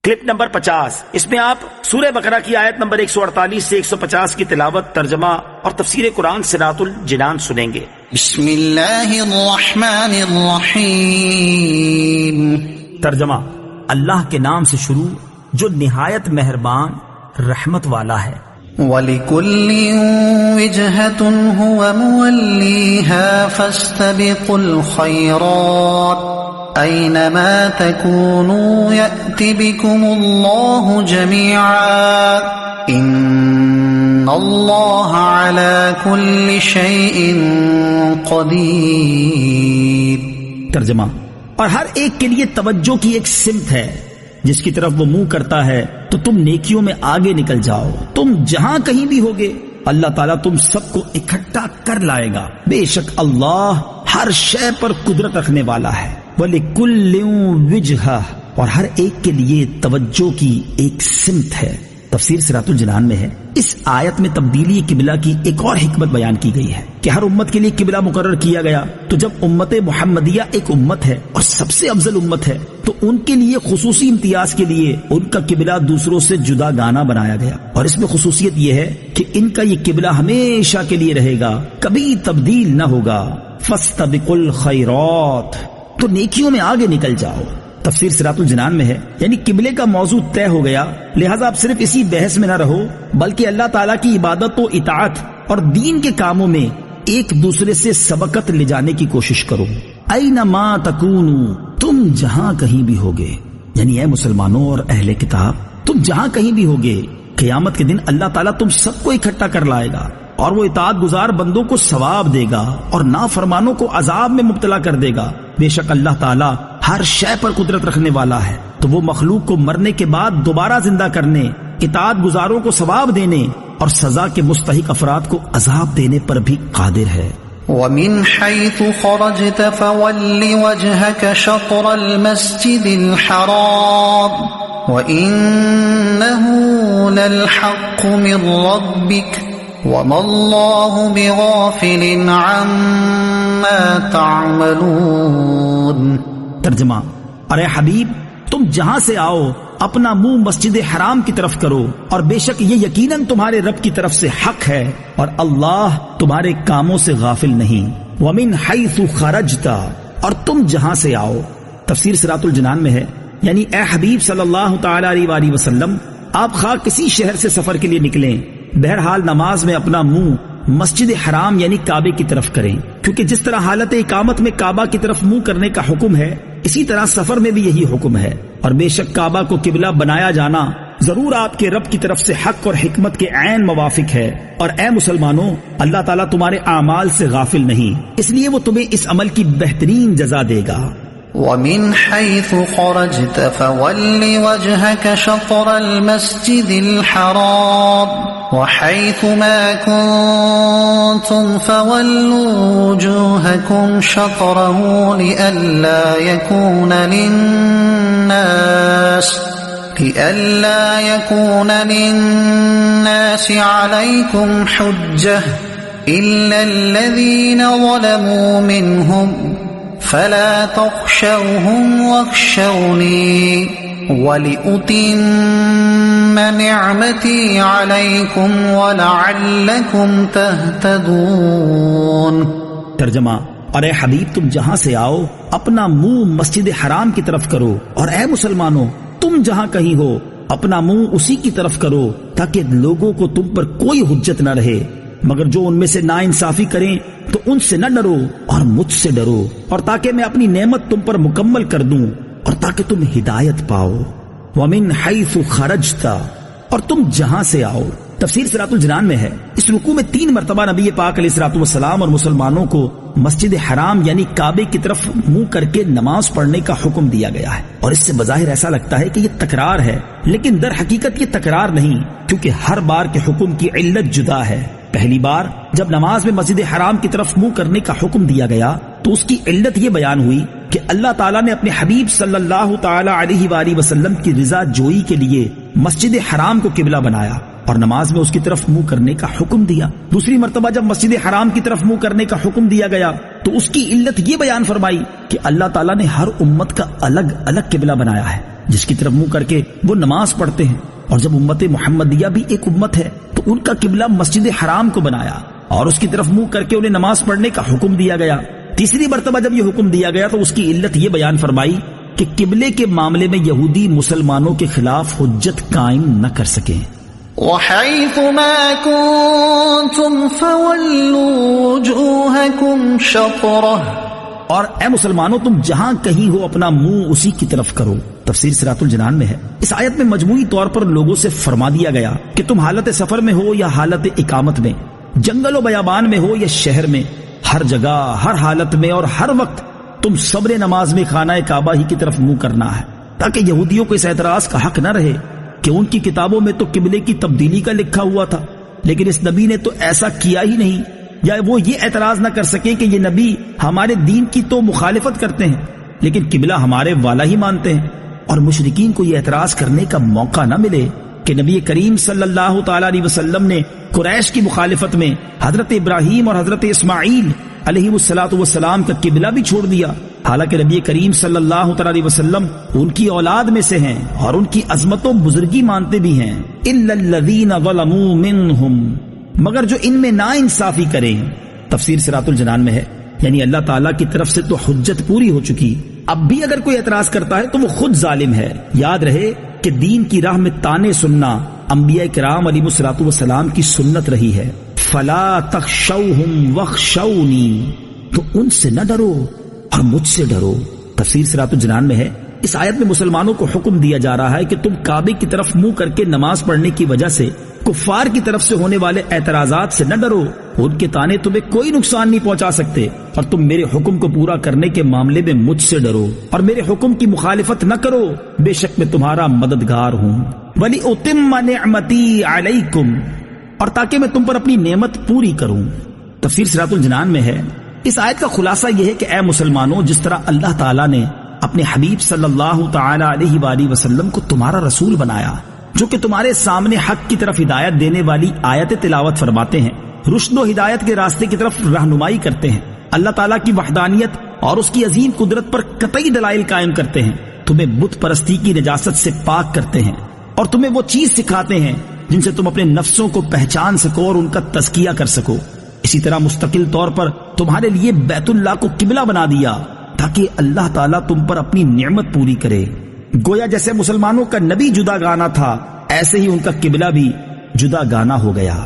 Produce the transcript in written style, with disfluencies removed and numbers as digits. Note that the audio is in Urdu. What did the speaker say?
کلپ نمبر 50، اس میں آپ سورہ بقرہ کی آیت نمبر 148 سے 150 کی تلاوت، ترجمہ اور تفسیر قرآن صراط الجنان سنیں گے۔ بسم اللہ الرحمن الرحیم۔ ترجمہ، اللہ کے نام سے شروع جو نہایت مہربان رحمت والا ہے۔ وَلِكُلٍّ وِجْهَةٌ هُوَ مُوَلِّيهَا فَاسْتَبِقُوا الْخَيْرَاتِ أَيْنَمَا تَكُونُوا يَأْتِ بِكُمُ اللَّهُ جَمِيعًا إِنَّ اللَّهَ عَلَى كُلِّ شَيْءٍ قَدِيرٌ۔ ترجمہ، اور ہر ایک کے لیے توجہ کی ایک سمت ہے، جس کی طرف وہ منہ کرتا ہے تو تم نیکیوں میں آگے نکل جاؤ۔ تم جہاں کہیں بھی ہوگے اللہ تعالیٰ تم سب کو اکٹھا کر لائے گا، بے شک اللہ ہر شے پر قدرت رکھنے والا ہے۔ وَلِكُلٍّ وِجْهَةٌ، اور ہر ایک کے لیے توجہ کی ایک سمت ہے۔ تفسیر صراط الجنان میں ہے، اس آیت میں تبدیلی قبلہ کی ایک اور حکمت بیان کی گئی ہے کہ ہر امت کے لیے قبلہ مقرر کیا گیا، تو جب امت محمدیہ ایک امت ہے اور سب سے افضل امت ہے تو ان کے لیے خصوصی امتیاز کے لیے ان کا قبلہ دوسروں سے جدا گانا بنایا گیا، اور اس میں خصوصیت یہ ہے کہ ان کا یہ قبلہ ہمیشہ کے لیے رہے گا، کبھی تبدیل نہ ہوگا۔ فاستبقوا الخیرات، تو نیکیوں میں آگے نکل جاؤ۔ تفسیر صراط الجنان میں ہے، یعنی قبلے کا موضوع طے ہو گیا، لہذا آپ صرف اسی بحث میں نہ رہو بلکہ اللہ تعالیٰ کی عبادت و اطاعت اور دین کے کاموں میں ایک دوسرے سے سبقت لے جانے کی کوشش کرو۔ اینما تکونوا، تم جہاں کہیں بھی ہوگے، یعنی اے مسلمانوں اور اہل کتاب، تم جہاں کہیں بھی ہوگے، قیامت کے دن اللہ تعالیٰ تم سب کو اکٹھا کر لائے گا، اور وہ اطاعت گزار بندوں کو ثواب دے گا اور نافرمانوں کو عذاب میں مبتلا کر دے گا۔ بے شک اللہ تعالیٰ ہر شے پر قدرت رکھنے والا ہے، تو وہ مخلوق کو مرنے کے بعد دوبارہ زندہ کرنے، اطاعت گزاروں کو ثواب دینے اور سزا کے مستحق افراد کو عذاب دینے پر بھی قادر ہے۔ وَمِنْ حَيْثُ خَرَجْتَ فَوَلِّ وَجْهَكَ شَطْرَ الْمَسْجِدِ الْحَرَامِ وَإِنَّهُ لَلْحَقُّ مِنْ رَبِّكَ وَمَا اللَّهُ بِغَافِلٍ عَمَّا تَعْمَلُونَ۔ ترجمہ، ارے حبیب تم جہاں سے آؤ اپنا منہ مسجد حرام کی طرف کرو، اور بے شک یہ یقیناً تمہارے رب کی طرف سے حق ہے اور اللہ تمہارے کاموں سے غافل نہیں۔ وَمِنْ حَيْثُ خَرَجْتَ، اور تم جہاں سے آؤ۔ تفسیر صراط الجنان میں ہے، یعنی اے حبیب صلی اللہ تعالی علیہ وآلہ وسلم، آپ خواہ کسی شہر سے سفر کے لیے نکلیں، بہرحال نماز میں اپنا منہ مسجد حرام یعنی کعبے کی طرف کریں، کیونکہ جس طرح حالت اقامت میں کعبہ کی طرف منہ کرنے کا حکم ہے، اسی طرح سفر میں بھی یہی حکم ہے، اور بے شک کعبہ کو قبلہ بنایا جانا ضرور آپ کے رب کی طرف سے حق اور حکمت کے عین موافق ہے، اور اے مسلمانوں اللہ تعالیٰ تمہارے اعمال سے غافل نہیں، اس لیے وہ تمہیں اس عمل کی بہترین جزا دے گا۔ وَمِنْ حَيْثُ خَرَجْتَ فَوَلِّ وَجْهَكَ شَطْرَ الْمَسْجِدِ الْحَرَامِ وَحَيْثُ مَا كُنْتُمْ فَوَلُّوا وُجُوهَكُمْ شَطْرَهُ لِئَلَّا يَكُونَ لِلنَّاسِ عَلَيْكُمْ حُجَّةٌ إِلَّا الَّذِينَ ظَلَمُوا مِنْهُمْ فَلَا تَخْشَوْهُمْ وَاخْشَوْنِي وَلِأُتِمَّ نِعْمَتِي عَلَيْكُمْ وَلَعَلَّكُمْ تَهْتَدُونَ۔ ترجمہ، اور اے حبیب تم جہاں سے آؤ اپنا منہ مسجد حرام کی طرف کرو، اور اے مسلمانوں تم جہاں کہیں ہو اپنا منہ اسی کی طرف کرو، تاکہ لوگوں کو تم پر کوئی حجت نہ رہے، مگر جو ان میں سے ناانصافی کریں تو ان سے نہ ڈرو اور مجھ سے ڈرو، اور تاکہ میں اپنی نعمت تم پر مکمل کر دوں اور تاکہ تم ہدایت پاؤ۔ وَمِنْ حَيْثُ خَرَجْتَ، اور تم جہاں سے آؤ۔ تفسیر صراط الجنان میں ہے، اس رکوع میں 3 مرتبہ نبی پاک علیہ الصلوۃ والسلام اور مسلمانوں کو مسجد حرام یعنی کعبے کی طرف منہ کر کے نماز پڑھنے کا حکم دیا گیا ہے، اور اس سے بظاہر ایسا لگتا ہے کہ یہ تکرار ہے، لیکن در حقیقت یہ تکرار نہیں، کیونکہ ہر بار کے حکم کی علت جدا ہے۔ پہلی بار جب نماز میں مسجد حرام کی طرف منہ کرنے کا حکم دیا گیا تو اس کی علت یہ بیان ہوئی کہ اللہ تعالیٰ نے اپنے حبیب صلی اللہ تعالی علیہ وآلہ وسلم کی رضا جوئی کے لیے مسجد حرام کو قبلہ بنایا اور نماز میں اس کی طرف منہ کرنے کا حکم دیا۔ دوسری مرتبہ جب مسجد حرام کی طرف منہ کرنے کا حکم دیا گیا تو اس کی علت یہ بیان فرمائی کہ اللہ تعالیٰ نے ہر امت کا الگ الگ قبلہ بنایا ہے، جس کی طرف منہ کر کے وہ نماز پڑھتے ہیں. اور جب امت محمدیہ بھی ایک امت ہے تو ان کا قبلہ مسجد حرام کو بنایا اور اس کی طرف منہ کر کے انہیں نماز پڑھنے کا حکم دیا گیا. تیسری مرتبہ جب یہ حکم دیا گیا تو اس کی علت یہ بیان فرمائی کہ قبلے کے معاملے میں یہودی مسلمانوں کے خلاف حجت قائم نہ کر سکیں. وَحَيْثُ مَا كُنتُمْ فَوَلُّوا وُجُوهَكُمْ شَطْرَهُ، اور اے مسلمانوں تم جہاں کہیں ہو اپنا منہ اسی کی طرف کرو. تفسیر صراط الجنان میں ہے. اس آیت میں مجموعی طور پر لوگوں سے فرما دیا گیا کہ تم حالت سفر میں ہو یا حالت اقامت میں، جنگل و بیابان میں ہو یا شہر میں، ہر جگہ ہر حالت میں اور ہر وقت تم صبر نماز میں خانہ کعبہ ہی کی طرف منہ کرنا ہے، تاکہ یہودیوں کو اس اعتراض کا حق نہ رہے کہ ان کی کتابوں میں تو قبلے کی تبدیلی کا لکھا ہوا تھا لیکن اس نبی نے تو ایسا کیا ہی نہیں، یا وہ یہ اعتراض نہ کر سکے کہ یہ نبی ہمارے دین کی تو مخالفت کرتے ہیں لیکن قبلہ ہمارے والا ہی مانتے ہیں. اور مشرکین کو یہ اعتراض کرنے کا موقع نہ ملے کہ نبی کریم صلی اللہ تعالی علیہ وسلم نے قریش کی مخالفت میں حضرت ابراہیم اور حضرت اسماعیل علیہ السلام کا قبلہ بھی چھوڑ دیا، حالانکہ نبی کریم صلی اللہ تعالی علیہ وسلم ان کی اولاد میں سے ہیں اور ان کی عظمت و بزرگی مانتے بھی ہیں. الا الذین ظلموا منہم، مگر جو ان میں نا انصافی کریں. تفسیر صراط الجنان میں ہے یعنی اللہ تعالیٰ کی طرف سے تو حجت پوری ہو چکی، اب بھی اگر کوئی اعتراض کرتا ہے تو وہ خود ظالم ہے. یاد رہے کہ دین کی راہ میں تانے سننا انبیاء کرام علیہ الصلوۃ والسلام کی سنت رہی ہے. فلا تخشوہم واخشونی، تو ان سے نہ ڈرو اور مجھ سے ڈرو. تفسیر صراط الجنان میں ہے اس آیت میں مسلمانوں کو حکم دیا جا رہا ہے کہ تم کعبے کی طرف منہ کر کے نماز پڑھنے کی وجہ سے کفار کی طرف سے ہونے والے اعتراضات سے نہ ڈرو، ان کے تانے تمہیں کوئی نقصان نہیں پہنچا سکتے، اور تم میرے حکم کو پورا کرنے کے معاملے میں مجھ سے ڈرو اور میرے حکم کی مخالفت نہ کرو، بے شک میں تمہارا مددگار ہوں. وَلِأُتِمَّ نِعْمَتِي عَلَيْكُمْ، اور تاکہ میں تم پر اپنی نعمت پوری کروں. تفسیر صراط الجنان میں ہے اس آیت کا خلاصہ یہ ہے کہ اے مسلمانوں، جس طرح اللہ تعالیٰ نے اپنے حبیب صلی اللہ تعالی علیہ وآلہ وسلم کو تمہارا رسول بنایا جو کہ تمہارے سامنے حق کی طرف ہدایت دینے والی آیت تلاوت فرماتے ہیں، رشد و ہدایت کے راستے کی طرف رہنمائی کرتے ہیں، اللہ تعالیٰ کی وحدانیت اور اس کی عظیم قدرت پر قطعی دلائل قائم کرتے ہیں، تمہیں بت پرستی کی نجاست سے پاک کرتے ہیں اور تمہیں وہ چیز سکھاتے ہیں جن سے تم اپنے نفسوں کو پہچان سکو اور ان کا تزکیہ کر سکو. اسی طرح مستقل طور پر تمہارے لیے بیت اللہ کو قبلہ بنا دیا تاکہ اللہ تعالیٰ تم پر اپنی نعمت پوری کرے. گویا جیسے مسلمانوں کا نبی جدا گانا تھا ایسے ہی ان کا قبلہ بھی جدا گانا ہو گیا.